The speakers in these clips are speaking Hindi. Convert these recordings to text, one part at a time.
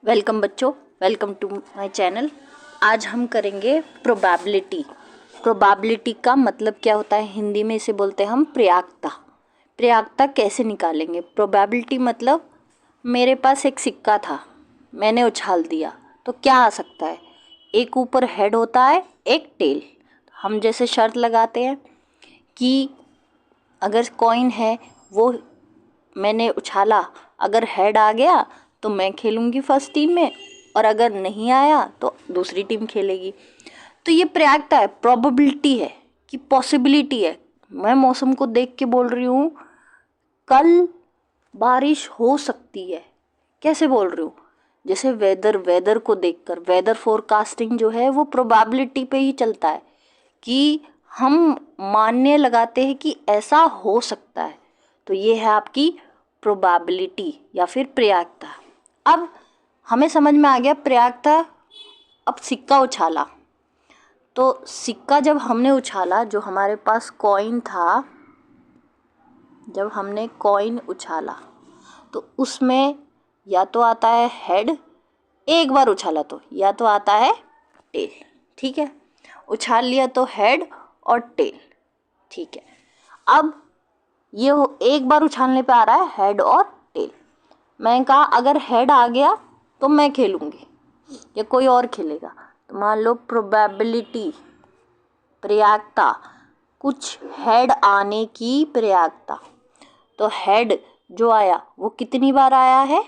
वेलकम बच्चों, वेलकम टू माय चैनल। आज हम करेंगे प्रोबेबिलिटी। प्रोबेबिलिटी का मतलब क्या होता है, हिंदी में इसे बोलते हैं हम प्रयाक्ता। प्रयाक्ता कैसे निकालेंगे? प्रोबेबिलिटी मतलब मेरे पास एक सिक्का था, मैंने उछाल दिया, तो क्या आ सकता है? एक ऊपर हेड होता है, एक टेल। हम जैसे शर्त लगाते हैं कि अगर कॉइन है वो मैंने उछाला, अगर हेड आ गया तो मैं खेलूंगी फर्स्ट टीम में, और अगर नहीं आया तो दूसरी टीम खेलेगी। तो ये प्रयाक्ता है, प्रोबेबिलिटी है कि पॉसिबिलिटी है। मैं मौसम को देख के बोल रही हूँ कल बारिश हो सकती है। कैसे बोल रही हूँ? जैसे वेदर को देखकर, वेदर फोरकास्टिंग जो है वो प्रोबेबिलिटी पे ही चलता है कि हम मानने लगाते हैं कि ऐसा हो सकता है। तो ये है आपकी प्रोबेबिलिटी या फिर प्रयाक्ता। अब हमें समझ में आ गया प्रयाक्ता। अब सिक्का उछाला, तो सिक्का जब हमने उछाला, जो हमारे पास कॉइन था, जब हमने कॉइन उछाला तो उसमें या तो आता है हेड, एक बार उछाला तो, या तो आता है टेल। ठीक है, उछाल लिया तो हेड और टेल। ठीक है, अब ये एक बार उछालने पे आ रहा है हेड और टेल। मैं कहा अगर हेड आ गया तो मैं खेलूंगी या कोई और खेलेगा। तो मान लो प्रोबेबिलिटी, प्रयाक्ता, कुछ हेड आने की प्रयाक्ता। तो हेड जो आया वो कितनी बार आया है?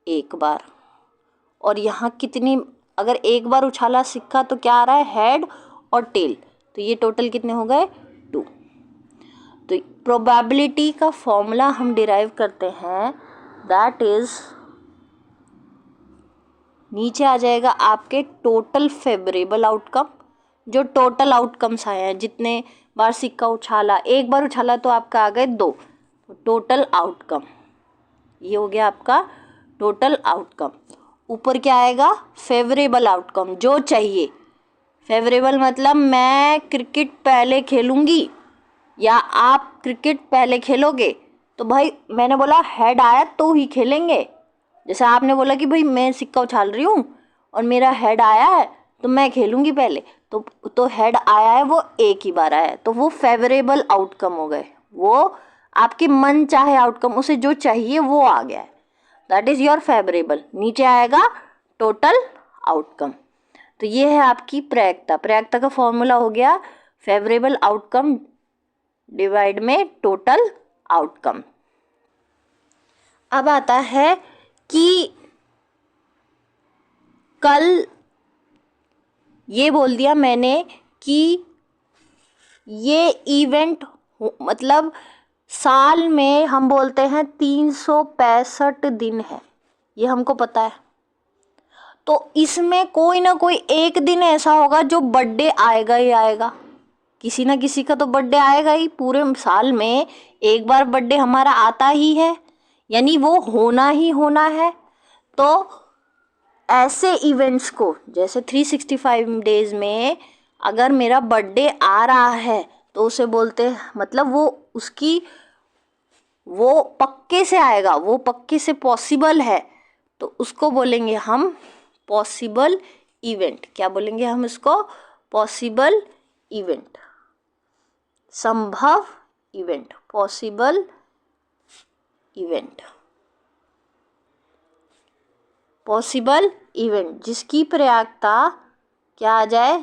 एक बार। और यहाँ कितनी, अगर एक बार उछाला सिक्का तो क्या आ रहा है? हेड और टेल। तो ये टोटल कितने हो गए? 2। तो प्रोबेबिलिटी का फॉर्मूला हम डिराइव करते हैं, दैट इज, नीचे आ जाएगा आपके टोटल फेवरेबल आउटकम। जो टोटल आउटकम्स आए हैं, जितने बार सिक्का उछाला, एक बार उछाला तो आपका आ गए 2, टोटल आउटकम। ये हो गया आपका टोटल आउटकम। ऊपर क्या आएगा? फेवरेबल आउटकम, जो चाहिए। फेवरेबल मतलब मैं क्रिकेट पहले खेलूंगी या आप क्रिकेट पहले खेलोगे। तो भाई मैंने बोला हेड आया तो ही खेलेंगे। जैसे आपने बोला कि भाई मैं सिक्का उछाल रही हूँ और मेरा हेड आया है तो मैं खेलूंगी पहले, तो हेड आया है वो एक ही बार आया है, तो वो फेवरेबल आउटकम हो गए। वो आपके मन चाहे आउटकम, उसे जो चाहिए वो आ गया है, दैट इज योर फेवरेबल। नीचे आएगा टोटल आउटकम। तो ये है आपकी प्रयाक्ता। प्रयाक्ता का फॉर्मूला हो गया फेवरेबल आउटकम डिवाइड में टोटल आउटकम। अब आता है कि कल ये बोल दिया मैंने कि ये इवेंट मतलब साल में हम बोलते हैं 365 दिन है, ये हमको पता है। तो इसमें कोई ना कोई एक दिन ऐसा होगा जो बर्थडे आएगा ही आएगा। किसी ना किसी का तो बर्थडे आएगा ही। पूरे साल में एक बार बर्थडे हमारा आता ही है, यानी वो होना ही होना है। तो ऐसे इवेंट्स को, जैसे 365 डेज में अगर मेरा बर्थडे आ रहा है तो उसे बोलते हैं, मतलब वो पक्के से आएगा, वो पक्के से पॉसिबल है, तो उसको बोलेंगे हम पॉसिबल इवेंट। क्या बोलेंगे हम इसको? पॉसिबल इवेंट, संभव event, possible event. Possible event जिसकी प्रयाक्ता क्या आ जाए,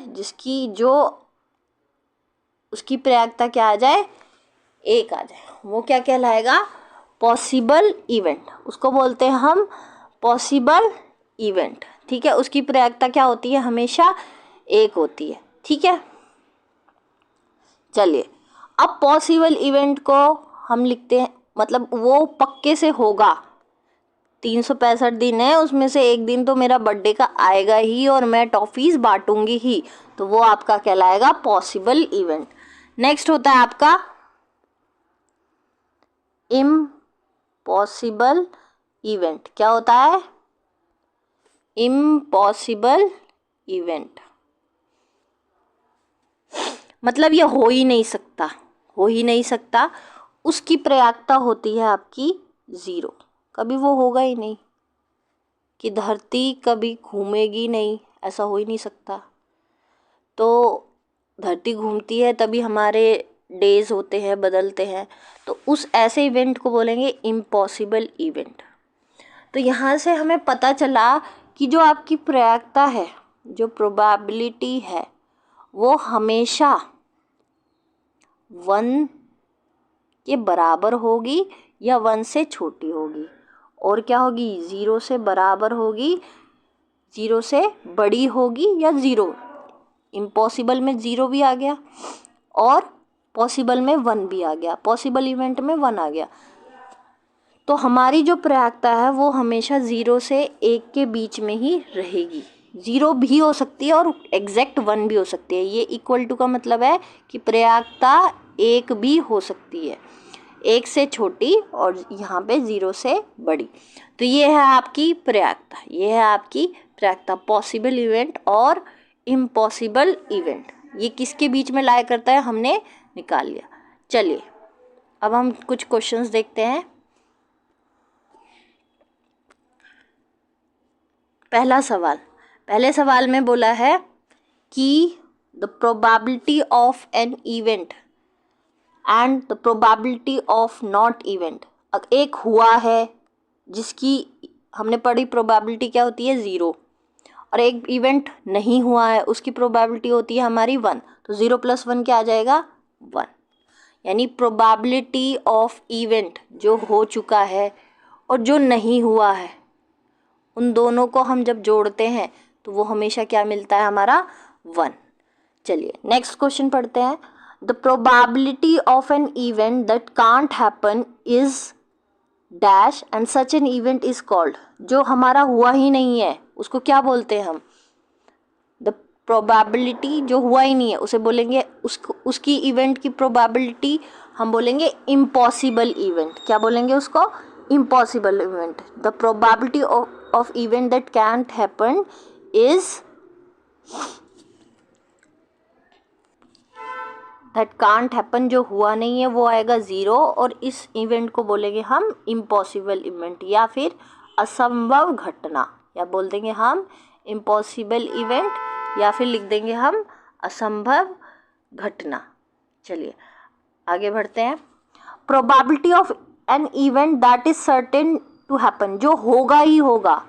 उसकी प्रयाक्ता क्या आ जाए? एक आ जाए, वो क्या कहलाएगा? Possible event. उसको बोलते हैं हम पॉसिबल इवेंट। ठीक है, उसकी प्रयाक्ता क्या होती है? हमेशा एक होती है। ठीक है, चलिए अब पॉसिबल इवेंट को हम लिखते हैं, मतलब वो पक्के से होगा। 365 दिन है, उसमें से एक दिन तो मेरा बर्थडे का आएगा ही और मैं टॉफीज बांटूंगी ही, तो वो आपका कहलाएगा पॉसिबल इवेंट। नेक्स्ट होता है आपका इम्पॉसिबल इवेंट। क्या होता है? इम्पॉसिबल इवेंट मतलब ये हो ही नहीं सकता, हो ही नहीं सकता। उसकी प्रयाक्ता होती है आपकी 0, कभी वो होगा ही नहीं। कि धरती कभी घूमेगी नहीं, ऐसा हो ही नहीं सकता। तो धरती घूमती है तभी हमारे डेज होते हैं, बदलते हैं, तो उस ऐसे इवेंट को बोलेंगे इम्पॉसिबल इवेंट। तो यहाँ से हमें पता चला कि जो आपकी प्रायिकता है, जो प्रोबेबिलिटी है, वो हमेशा 1 के बराबर होगी या 1 से छोटी होगी। और क्या होगी, 0 से बराबर होगी, 0 से बड़ी होगी या 0। इम्पॉसिबल में 0 भी आ गया और पॉसिबल में 1 भी आ गया, पॉसिबल इवेंट में 1 आ गया। तो हमारी जो प्रायिकता है वो हमेशा 0 से 1 के बीच में ही रहेगी। 0 भी हो सकती है और एग्जैक्ट 1 भी हो सकती है। ये इक्वल टू का मतलब है कि प्रायिकता 1 भी हो सकती है, 1 से छोटी और यहाँ पे 0 से बड़ी। तो ये है आपकी प्रायिकता, ये है आपकी प्रायिकता, पॉसिबल इवेंट और इम्पॉसिबल इवेंट। ये किसके बीच में लाया करता है, हमने निकाल लिया। चलिए अब हम कुछ क्वेश्चंस देखते हैं। पहले सवाल में बोला है कि the probability of an event and the probability of not event. एक हुआ है जिसकी हमने पढ़ी प्रोबेबिलिटी क्या होती है, 0, और एक इवेंट नहीं हुआ है उसकी प्रोबेबिलिटी होती है हमारी 1। तो 0 + 1 क्या आ जाएगा, 1। यानी प्रोबेबिलिटी ऑफ इवेंट जो हो चुका है और जो नहीं हुआ है, उन दोनों को हम जब जोड़ते हैं तो वो हमेशा क्या मिलता है, हमारा 1। चलिए नेक्स्ट क्वेश्चन पढ़ते हैं। The probability of an event that can't happen is dash and such an event is called. जो हमारा हुआ ही नहीं है उसको क्या बोलते हैं हम, द प्रोबेबिलिटी जो हुआ ही नहीं है उसे बोलेंगे, उसकी इवेंट की प्रोबेबिलिटी हम बोलेंगे इम्पॉसिबल इवेंट। क्या बोलेंगे उसको, impossible event. The probability of event that can't happen is that can't happen, जो हुआ नहीं है वो आएगा 0 और इस इवेंट को बोलेंगे हम इम्पॉसिबल इवेंट या फिर असंभव घटना, या बोल देंगे हम इम्पॉसिबल इवेंट या फिर लिख देंगे हम असंभव घटना। चलिए आगे बढ़ते हैं। Probability of an event that is certain to happen, जो होगा ही होगा।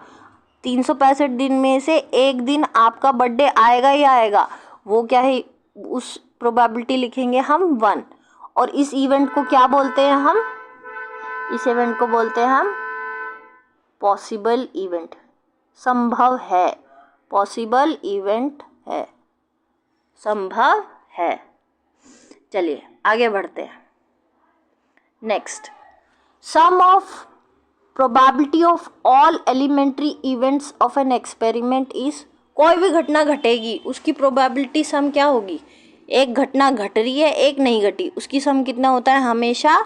365 दिन में से एक दिन आपका बर्थडे आएगा ही आएगा, वो क्या है, उस प्रोबेबिलिटी लिखेंगे हम 1। और इस इवेंट को क्या बोलते हैं हम, इस इवेंट को बोलते हैं हम पॉसिबल इवेंट, संभव है, पॉसिबल इवेंट है, संभव है। चलिए आगे बढ़ते हैं। Next, sum of probability of all elementary events of an experiment is, कोई भी घटना घटेगी उसकी प्रोबेबिलिटी सम क्या होगी, एक घटना घट रही है एक नहीं घटी, उसकी सम कितना होता है, हमेशा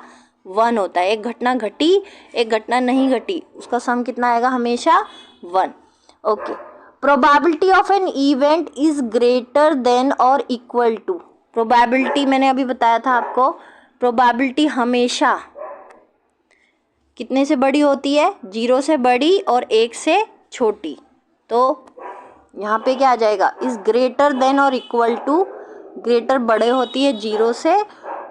1 होता है। एक घटना घटी एक घटना नहीं घटी, उसका सम कितना आएगा, हमेशा 1। Okay, probability of an event is greater than और इक्वल टू। प्रोबेबिलिटी मैंने अभी बताया था आपको, प्रोबेबिलिटी हमेशा कितने से बड़ी होती है, 0 से बड़ी और 1 से छोटी। तो यहाँ पे क्या आ जाएगा, इज ग्रेटर देन और इक्वल टू, ग्रेटर बड़े होती है 0 से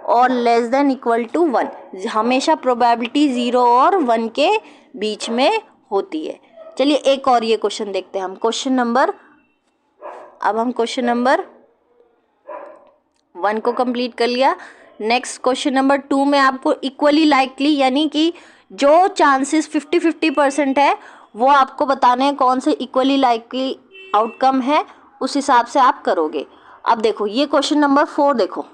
और लेस देन इक्वल टू 1। हमेशा प्रोबेबिलिटी 0 और 1 के बीच में होती है। चलिए एक और ये क्वेश्चन देखते हैं हम, अब हम क्वेश्चन नंबर 1 को कंप्लीट कर लिया। नेक्स्ट क्वेश्चन नंबर 2 में आपको इक्वली लाइकली, यानी कि जो चांसेस 50-50% है वो आपको बताने हैं कौन से इक्वली लाइकली आउटकम है, उस हिसाब से आप करोगे। अब देखो ये क्वेश्चन नंबर 4 देखो,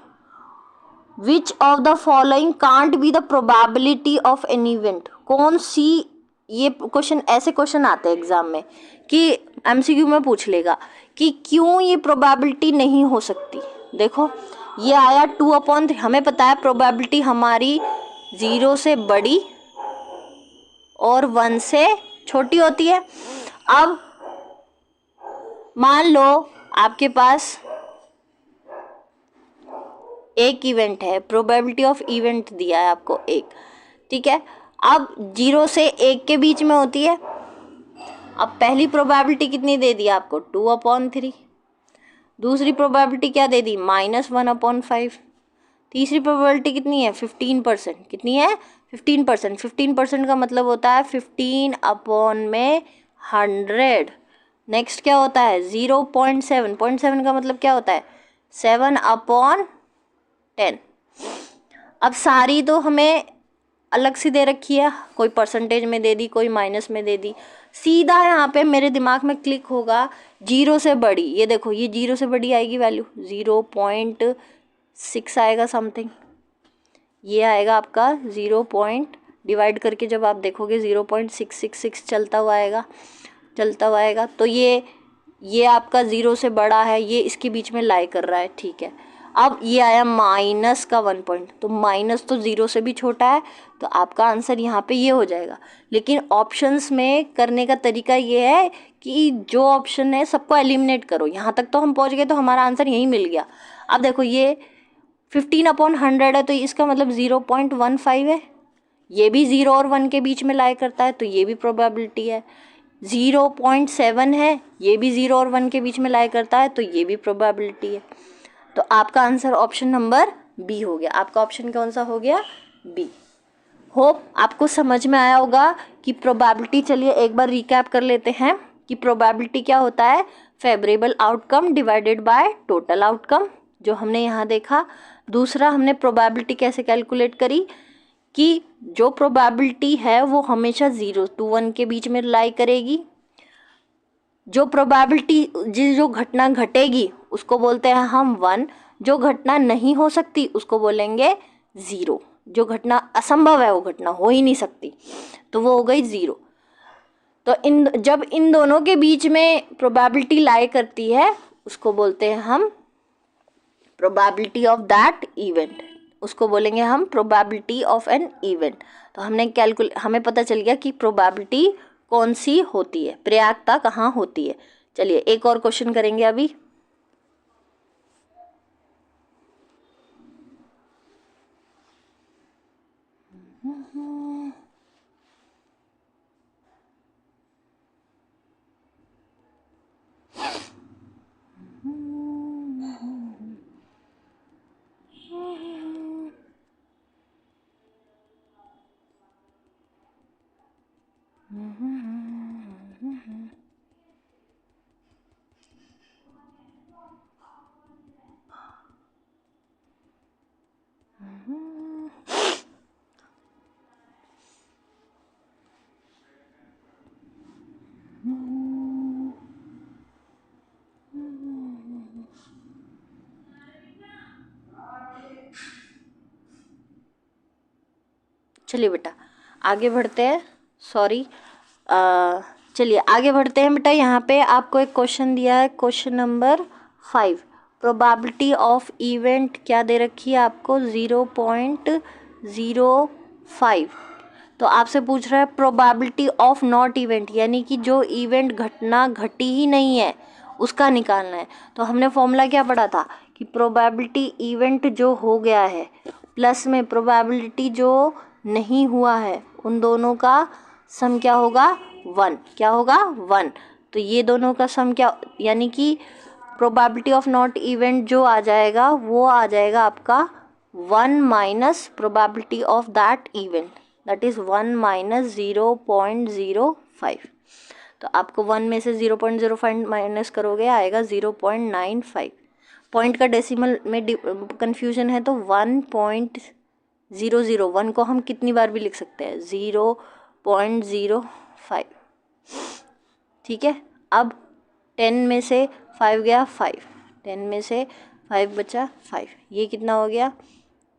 which of the following can't be the probability of an event. कौन सी, ये क्वेश्चन, ऐसे क्वेश्चन आते हैं एग्जाम में कि एमसीक्यू में पूछ लेगा कि क्यों ये प्रोबेबिलिटी नहीं हो सकती। देखो ये आया 2/3, हमें पता है प्रोबेबिलिटी हमारी 0 से बड़ी और 1 से छोटी होती है। अब मान लो आपके पास एक इवेंट है, प्रोबेबिलिटी ऑफ इवेंट दिया है आपको 1, ठीक है। अब 0 से 1 के बीच में होती है, अब पहली प्रोबेबिलिटी कितनी दे दी आपको, 2/3। दूसरी प्रोबेबिलिटी क्या दे दी, -1/5। तीसरी प्रोबेबिलिटी कितनी है, 15%। कितनी है, 15%। 15% का मतलब होता है 15/100। नेक्स्ट क्या होता है, 0.7। 0.7 का मतलब क्या होता है, 7/10। अब सारी तो हमें अलग सी दे रखी है, कोई परसेंटेज में दे दी, कोई माइनस में दे दी। सीधा यहाँ पे मेरे दिमाग में क्लिक होगा जीरो से बड़ी। ये देखो, ये जीरो से बड़ी आएगी वैल्यू, 0.6 आएगा समथिंग। ये आएगा आपका 0 डिवाइड करके जब आप देखोगे 0.666 चलता हुआ आएगा। तो ये आपका ज़ीरो से बड़ा है, ये इसके बीच में लाई कर रहा है, ठीक है। अब ये आया माइनस का 1 पॉइंट, तो माइनस तो ज़ीरो से भी छोटा है, तो आपका आंसर यहाँ पे ये हो जाएगा। लेकिन ऑप्शंस में करने का तरीका ये है कि जो ऑप्शन है सबको एलिमिनेट करो। यहाँ तक तो हम पहुँच गए, तो हमारा आंसर यहीं मिल गया। अब देखो, ये 15/100 है, तो इसका मतलब 0.15 है। ये भी 0 और 1 के बीच में लाई करता है, तो ये भी प्रोबेबिलिटी है। 0.7 है, ये भी 0 और 1 के बीच में लाई करता है, तो ये भी प्रोबेबिलिटी है। तो आपका आंसर ऑप्शन नंबर बी हो गया। आपका ऑप्शन कौन सा हो गया, बी। होप आपको समझ में आया होगा कि प्रोबेबिलिटी, चलिए एक बार रिकैप कर लेते हैं कि प्रोबेबिलिटी क्या होता है, favourable outcome divided by total outcome, जो हमने यहाँ देखा। दूसरा, हमने प्रोबेबिलिटी कैसे कैलकुलेट करी कि जो प्रोबेबिलिटी है वो हमेशा 0 to 1 के बीच में लाई करेगी। जो प्रोबेबिलिटी, जो घटना घटेगी उसको बोलते हैं हम 1। जो घटना नहीं हो सकती उसको बोलेंगे 0। जो घटना असंभव है, वो घटना हो ही नहीं सकती, तो वो हो गई 0। तो जब इन दोनों के बीच में प्रोबेबिलिटी लाई करती है, उसको बोलते हैं हम प्रोबेबिलिटी ऑफ दैट इवेंट। उसको बोलेंगे हम प्रोबेबिलिटी ऑफ एन इवेंट। तो हमें पता चल गया कि प्रोबेबिलिटी कौन सी होती है, प्रयागता कहाँ होती है। चलिए एक और क्वेश्चन करेंगे अभी। चलिए बेटा आगे बढ़ते हैं, सॉरी, चलिए आगे बढ़ते हैं बेटा। यहाँ पे आपको एक क्वेश्चन दिया है, question number 5। Probability of event क्या दे रखी है आपको, 0.05। तो आपसे पूछ रहा है प्रोबेबिलिटी ऑफ नॉट इवेंट, यानी कि जो इवेंट घटना घटी ही नहीं है उसका निकालना है। तो हमने फॉर्मूला क्या पढ़ा था कि प्रोबेबिलिटी इवेंट जो हो गया है प्लस में प्रोबेबिलिटी जो नहीं हुआ है, उन दोनों का सम क्या होगा, 1। क्या होगा, 1। तो ये दोनों का सम क्या, यानी कि प्रोबेबिलिटी ऑफ नॉट इवेंट जो आ जाएगा वो आ जाएगा आपका 1 minus probability of that event, that is 1 minus 0.05। तो आपको 1 में से 0.05 माइनस करोगे आएगा 0.95। पॉइंट का डेसिमल में कंफ्यूजन है, तो 1.001 को हम कितनी बार भी लिख सकते हैं, 0.05। ठीक है। अब 10 में से 5 गया 5, 10 में से 5 बचा 5, ये कितना हो गया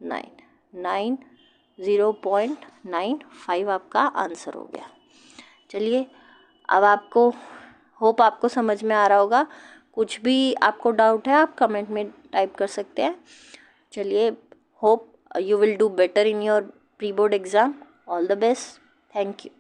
9, 0.95 आपका आंसर हो गया। चलिए अब आपको, होप आपको समझ में आ रहा होगा। कुछ भी आपको डाउट है आप कमेंट में टाइप कर सकते हैं। चलिए, hope you will do better in your pre-board exam. All the best. Thank you.